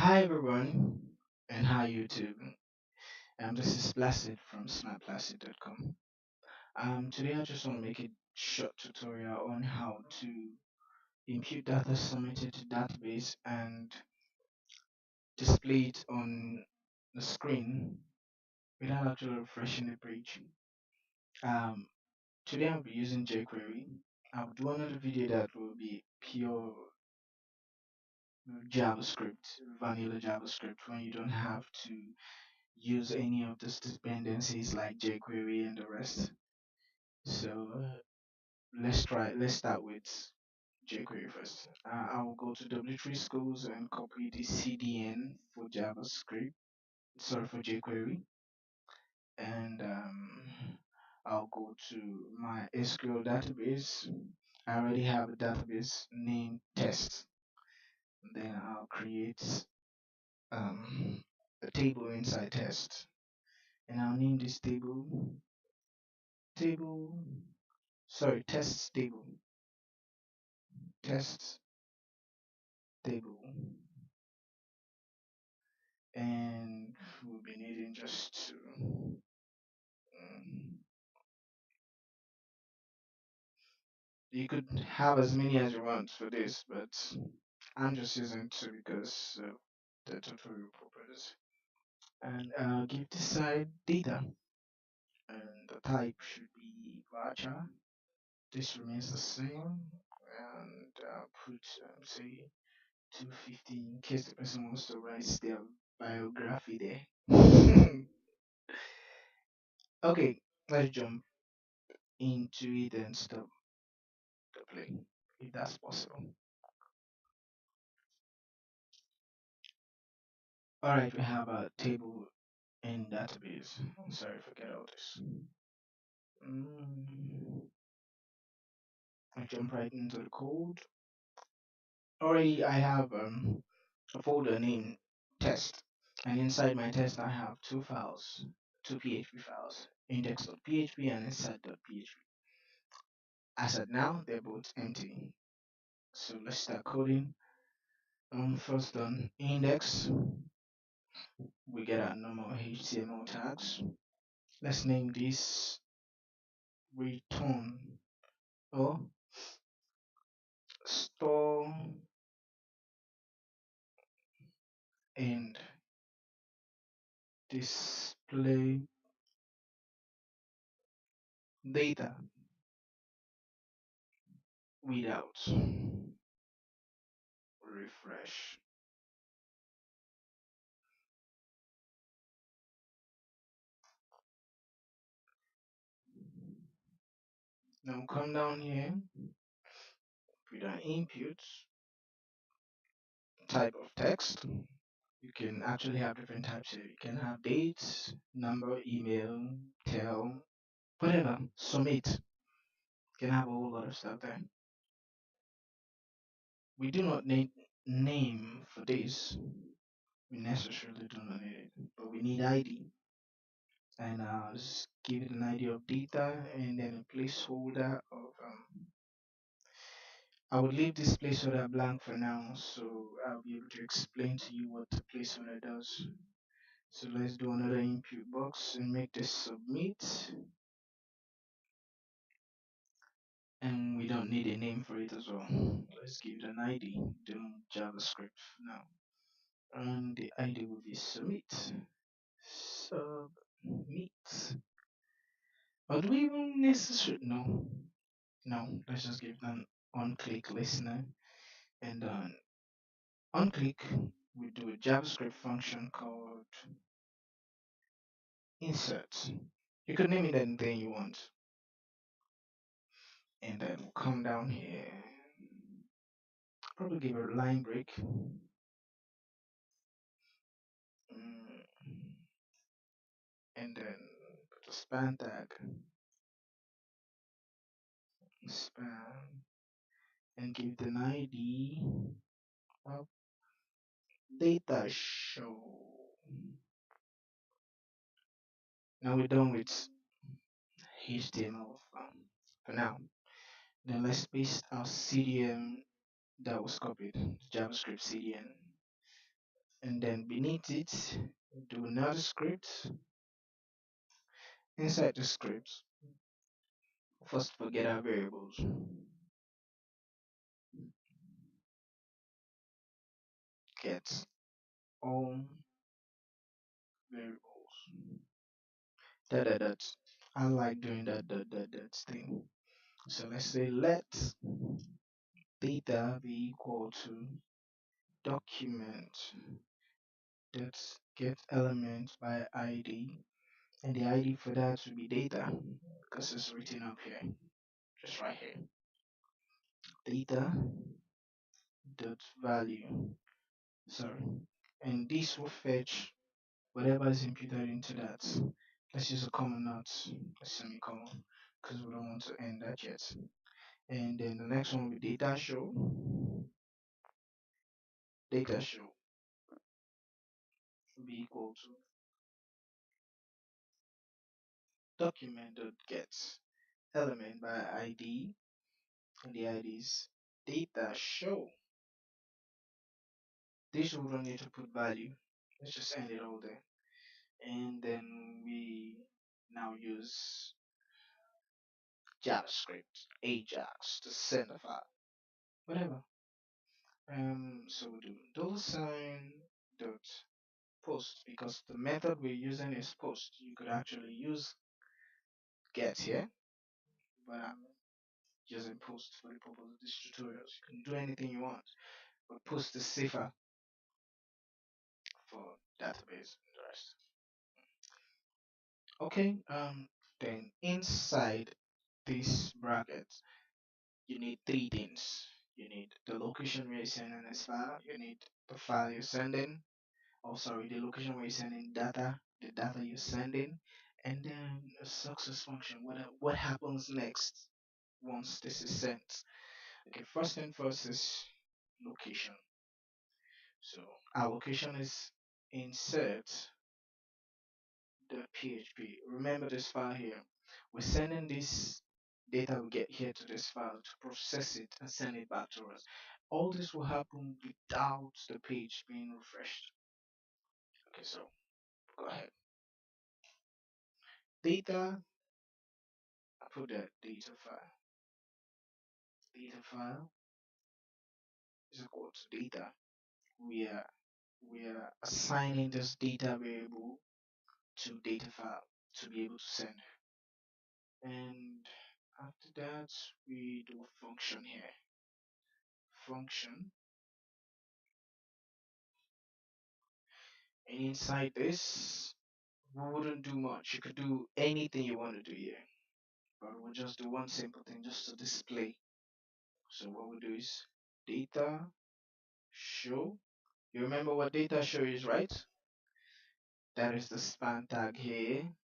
Hi everyone, and hi YouTube. This is Placid from smartplacid.com. Today I just want to make a short tutorial on how to impute data submitted to database and display it on the screen without actually refreshing the page. Um, Today I'll be using jQuery. I'll do another video that will be pure JavaScript, vanilla JavaScript, when you don't have to use any of these dependencies like jQuery and the rest. So let's start with jQuery first. I will go to W3 schools and copy the CDN for JavaScript, sorry for jQuery, and I'll go to my SQL database. I already have a database named test. Then I'll create um, a table inside test, and I'll name this table sorry test test table, and we'll be needing just to um, you could have as many as you want for this, but I'm just using two because of the tutorial purpose. And give this side data, and the type should be varchar. This remains the same, and put say 250 in case the person wants to write their biography there. Okay, let's jump into it and stop the play if that's possible. All right, we have a table in database. I'm sorry, forget all this. Mm, I jump right into the code. Already, I have a folder named test, and inside my test, I have two files, two PHP files, index.php and inside.php. As at now, they're both empty. So let's start coding. First on index, we get our normal HTML tags. Let's name this return or store and display data without refresh. Now come down here with an input type of text. You can actually have different types here. You can have dates, number, email, tell, whatever, submit. You can have a whole lot of stuff there. We do not need name for this. We necessarily do not need it, but we need ID. And just give it an ID of data and then a placeholder of I would leave this placeholder blank for now, so I'll be able to explain to you what the placeholder does. So let's do another input box and make this submit. And we don't need a name for it as well. Let's give it an ID, do JavaScript now. And the ID will be submit. Submit. Or do we even necessarily? No. No, let's just give them on click listener, and on click we do a JavaScript function called insert. You could name it anything you want, and then we'll come down here, probably give it a line break, and then put a span tag, span, and give it an ID of data show. Now we're done with HTML for now. Then let's paste our CDN that was copied, JavaScript CDN. and then beneath it, do another script. Inside the script, first forget our variables. Get all variables. That. I like doing that thing. So let's say let data be equal to document that get element by ID, and the ID for that would be data because it's written up here, just right here. Data dot value. Sorry, and this will fetch whatever is imputed into that. Let's use a common, not a semicolon, because we don't want to end that yet. And then the next one will be data show. Data show will be equal to document dot get element by ID, and the ID is data show. This we don't need to put value. Let's just end it all there. And then we now use JavaScript, Ajax to send a file, whatever. So we do $sign dot post because the method we're using is post. You could actually use get here, but I'm using post for the purpose of this tutorial. So you can do anything you want, but post is safer for database and the rest. Okay, then inside this bracket, you need three things. You need the location where you're sending this file, you need the file you're sending, oh sorry, the location where you're sending data, the data you're sending, and then a success function. What happens next once this is sent? Okay, first thing first is location. So our location is insert the PHP. Remember this file here. We're sending this data we get here to this file to process it and send it back to us. All this will happen without the page being refreshed. Okay, so go ahead. Data, I put that data file. Data file is equal to data. We are we are assigning this data variable to data file to be able to send. And after that, we do a function here. Function. And inside this, we wouldn't do much. You could do anything you want to do here. But we'll just do one simple thing just to display. So what we do is data show. You remember what data show is, right? That is the span tag here,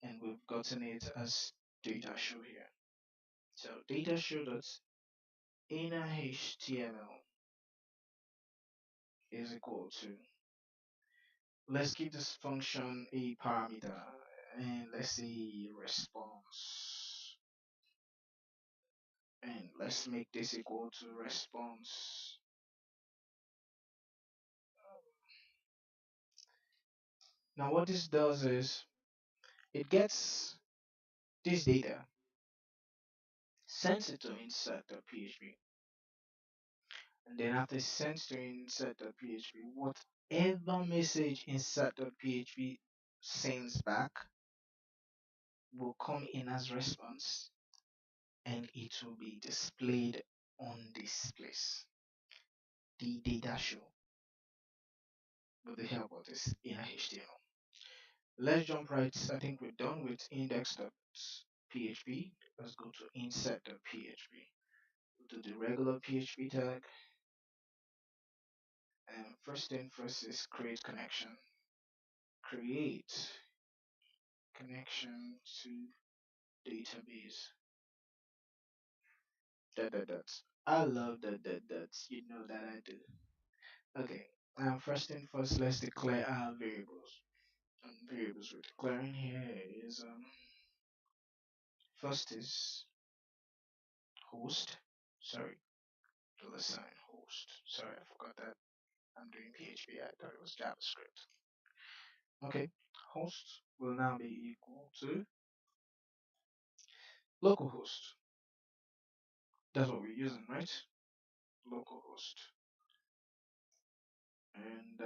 and we've gotten it as data show here. So data show dot inner HTML is equal to, let's give this function a parameter, and let's say response, and let's make this equal to response. Now what this does is it gets this data, sends it to insert.php, and then after it sends to insert.php, whatever message insert.php sends back will come in as response, and it will be displayed on this place, the data show, with the help of this inner HTML. Let's jump right. I think we're done with index.php. Let's go to insert.php. Do the regular PHP tag, and first thing first is create connection. Create connection to database. That. I love that. You know that I do. Okay. First thing first, let's declare our variables. Variables we're declaring here is first is host. Sorry, $sign host. Sorry, I forgot that. I'm doing PHP. I thought it was JavaScript. Okay, host will now be equal to localhost. That's what we're using, right? Localhost. And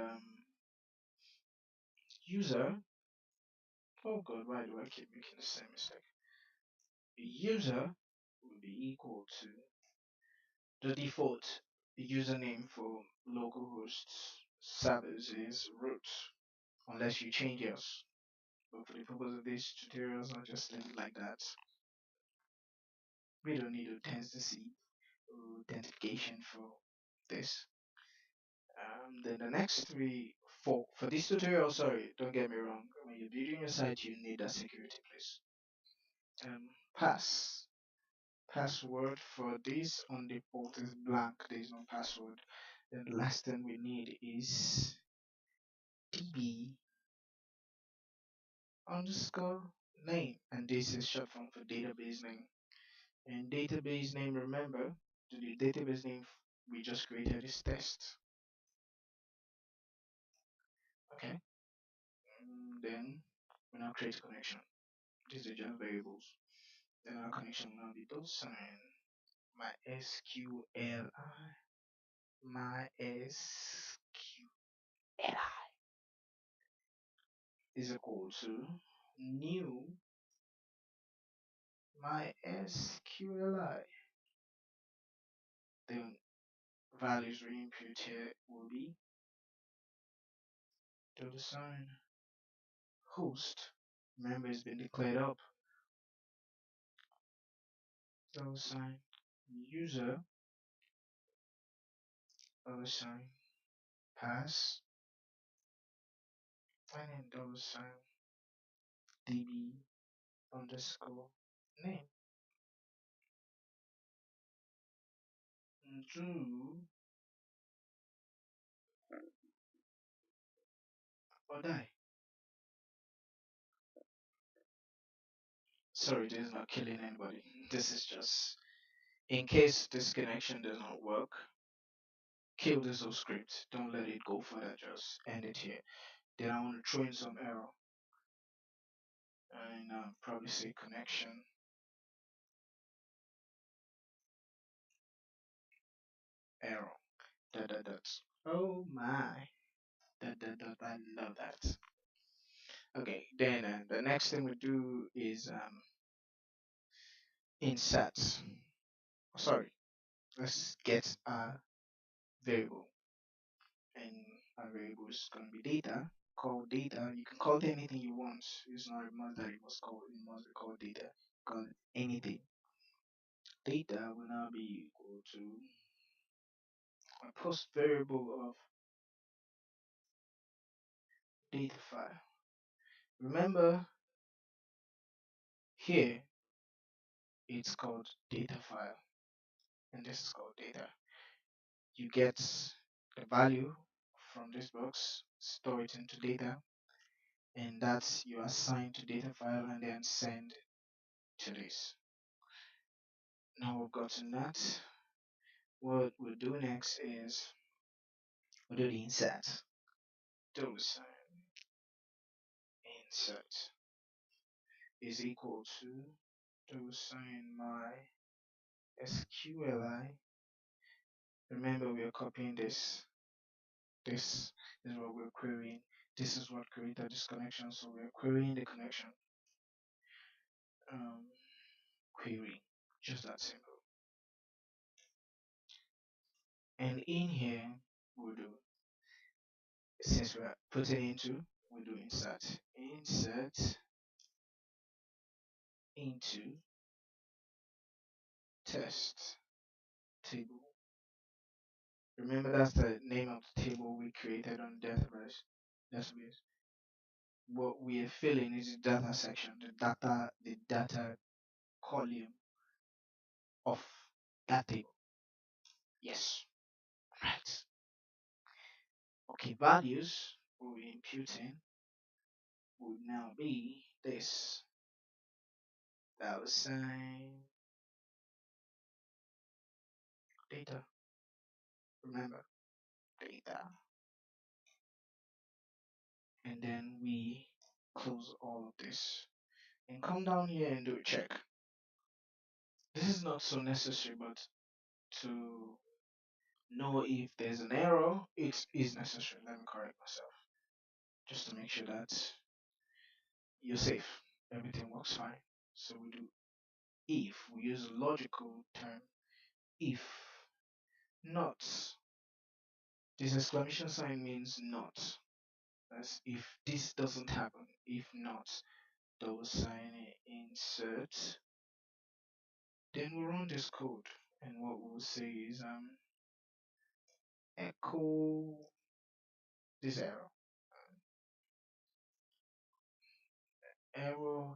user. Oh god, why do I keep making the same mistake? User will be equal to the default username for localhost servers is root, unless you change yours. But for the purpose of these tutorials, I'll just leave it like that. We don't need authenticity or authentication for this. Then the next three, for this tutorial, sorry, don't get me wrong. When you're building your site, you need a security, please. Pass. Password for this on the port is blank. There is no password. Then the last thing we need is db underscore name, and this is short form for database name. And database name, remember, the database name we just created is test. Okay. Then we now create a connection. These are just variables. Then our connection will now be $sign MySQL MySQL is equal to new MySQL. Then values we input here will be $sign host. Remember, it's been declared up. $sign user. $sign pass. And then $sign db underscore name. Do or die. Sorry, this is not killing anybody. This is just in case this connection does not work. Kill this whole script. Don't let it go further. Just end it here. Then I want to throw in some error and probably say connection error. Dot dot dot. Oh my. Dot dot dot. I love that. Okay. Then the next thing we do is insert. Sorry. Let's get a variable, and our variable is going to be data. Call data. You can call it anything you want. It's not a must that it must call. It must be called data. Call it anything. Data will now be equal to a post variable of data file. Remember, here it's called data file, and this is called data. You get the value from this box, store it into data, and that's you assign to data file and then send to this. Now we've gotten that. What we'll do next is we'll do the insert. $sign insert is equal to $sign my SQLi. Remember, we are copying this. This is what we're querying. This is what created this connection. So we're querying the connection. Um, query, just that simple. And in here, we'll do, since we're putting into, we'll do insert into test table. Remember, that's the name of the table we created on database. Database. What we are filling is the data section, the data column of that table. Yes, right. Okay, values we'll be imputing would now be this $sign data. Remember, data. and then we close all of this and come down here and do a check. This is not so necessary, but to know if there's an error, it is necessary. Let me correct myself just to make sure that you're safe. Everything works fine. So we do if. We use a logical term if. Not. This exclamation sign means not. That's if this doesn't happen. If not, double sign insert. Then we run this code, and what we'll say is echo this error. Error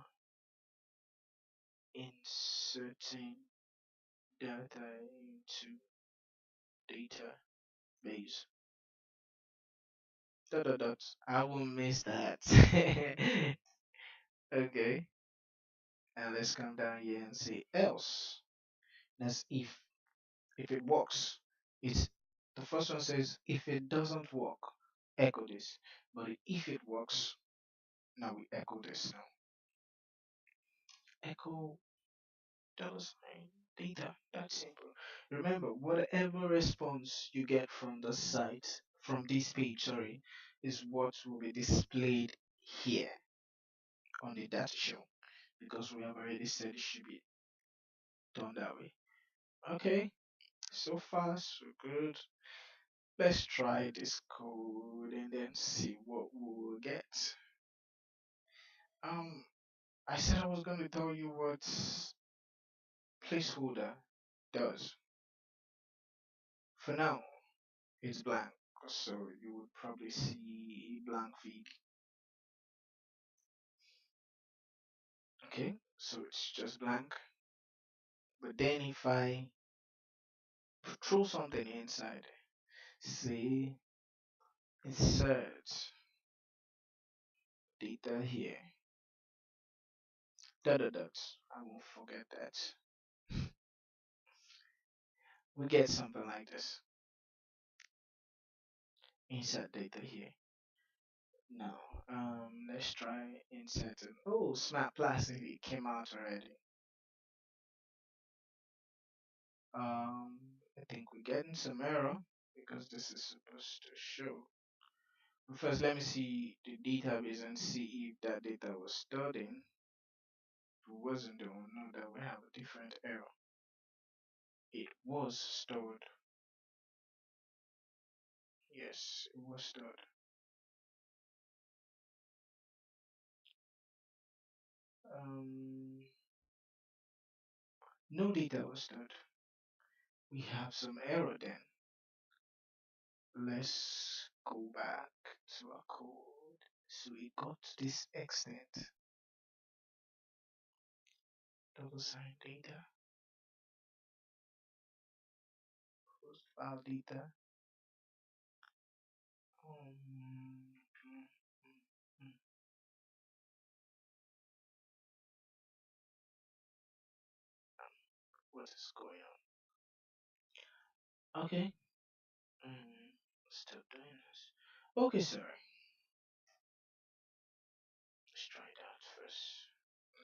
inserting data into database. Dot dot dot. I will miss that. Okay. And let's come down here and say else. That's if. If it works, it's the first one says if it doesn't work, echo this. But if it works, now we echo this now. Echo dollar sign data. That's simple. Remember, whatever response you get from the site, from this page, sorry, is what will be displayed here on the data show because we have already said it should be done that way. Okay, so far so good. Let's try this code and then see what we'll get. Um, I said I was going to tell you what placeholder does. For now, it's blank, so you would probably see a blank feed. Okay, so it's just blank. But then if I throw something inside, say insert data here, dot dot dot, I won't forget that. We get something like this. Insert data here. Now, let's try inserting. Oh, Smart Plastic it came out already. I think we're getting some error because this is supposed to show. But first, let me see the database and see if that data was stored in. If it wasn't, then we'll know that we have a different error. It was stored. Yes, it was stored. Um, no data was stored. We have some error then. Let's go back to our code. So it got to this extent. Double sign data, post file data. Mm, mm. What is going on? Okay. Still doing this. Okay, sorry. Let's try that first.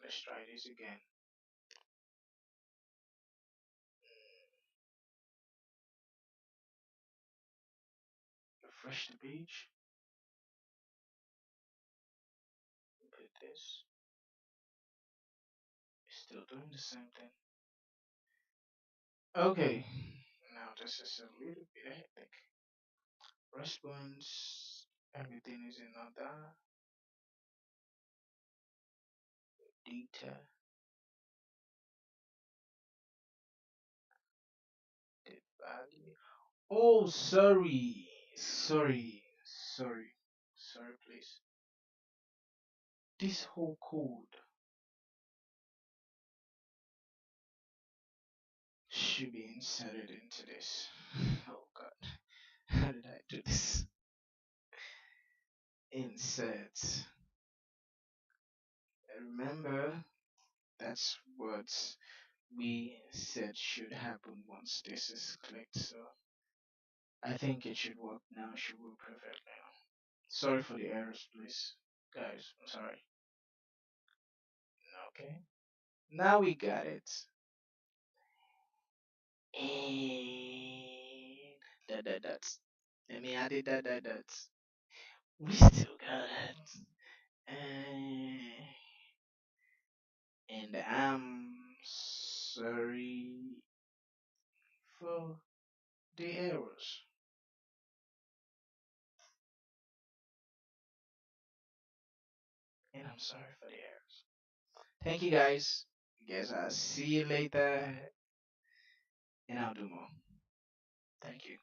Let's try this again. Refresh the page. Look at this. It's still doing the same thing. Okay. Now this is a little bit hectic. Response. Everything is in order. Data. The value. Oh, sorry. Sorry, please. This whole code should be inserted into this. Oh god. How did I do this? Insert. Remember, that's what we said should happen once this is clicked. So I think it should work now. It should work perfect now. Sorry for the errors, please, guys. I'm sorry. Okay. Now we got it. And that's. Let me add it. That's. We still got it. And I'm sorry for the errors. And I'm sorry for the errors. Thank you, guys. Guess I'll see you later, and I'll do more. Thank you.